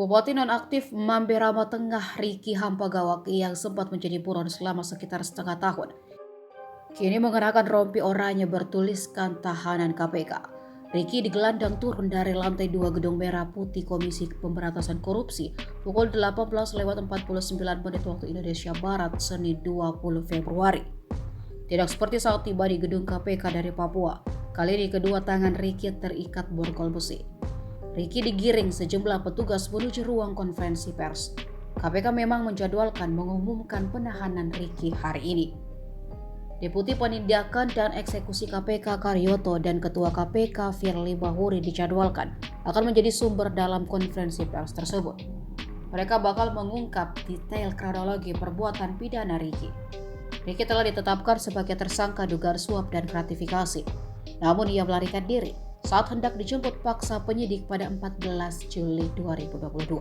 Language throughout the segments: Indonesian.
Bupati nonaktif Mamberamo Tengah Riki Hampagawak yang sempat menjadi buron selama sekitar setengah tahun, kini mengenakan rompi oranye bertuliskan tahanan KPK. Riki digelandang turun dari lantai 2 Gedung Merah Putih Komisi Pemberantasan Korupsi pukul 18.49 waktu Indonesia Barat Senin 20 Februari. Tidak seperti saat tiba di gedung KPK dari Papua, kali ini kedua tangan Riki terikat borgol besi. Riki digiring sejumlah petugas menuju ruang konferensi pers. KPK memang menjadwalkan mengumumkan penahanan Riki hari ini. Deputi Penindakan dan Eksekusi KPK Karyoto dan Ketua KPK Firly Bahuri dijadwalkan akan menjadi sumber dalam konferensi pers tersebut. Mereka bakal mengungkap detail kronologi perbuatan pidana Riki. Riki telah ditetapkan sebagai tersangka dugaan suap dan gratifikasi. Namun ia melarikan diri saat hendak dijemput paksa penyidik pada 14 Juli 2022.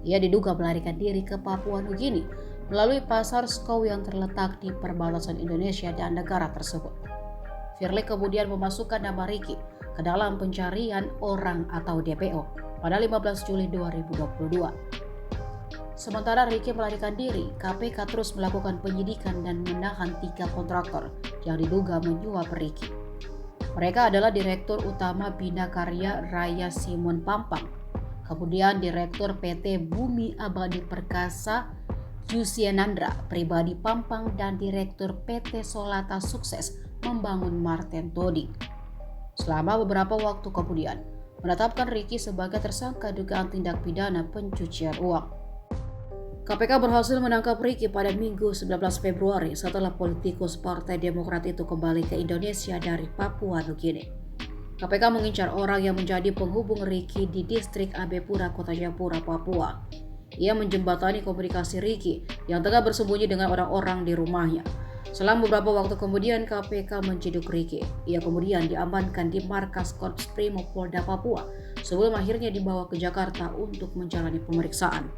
Ia diduga melarikan diri ke Papua Nugini melalui pasar Skow yang terletak di perbatasan Indonesia dan negara tersebut. Firly kemudian memasukkan nama Riki ke dalam pencarian orang atau DPO pada 15 Juli 2022. Sementara Riki melarikan diri, KPK terus melakukan penyidikan dan menahan 3 kontraktor yang diduga menyuap Riki. Mereka adalah Direktur Utama Bina Karya Raya Simon Pampang, kemudian Direktur PT Bumi Abadi Perkasa Yusianandra Pribadi Pampang, dan Direktur PT Solata Sukses Membangun Martin Todi. Selama beberapa waktu kemudian, menetapkan Riki sebagai tersangka dugaan tindak pidana pencucian uang. KPK berhasil menangkap Riki pada Minggu 19 Februari setelah politikus Partai Demokrat itu kembali ke Indonesia dari Papua Nugini. KPK mengincar orang yang menjadi penghubung Riki di distrik Abepura, Kota Jayapura, Papua. Ia menjembatani komunikasi Riki yang tengah bersembunyi dengan orang-orang di rumahnya. Selang beberapa waktu kemudian KPK menciduk Riki. Ia kemudian diamankan di markas Korps Brimob Polda Papua sebelum akhirnya dibawa ke Jakarta untuk menjalani pemeriksaan.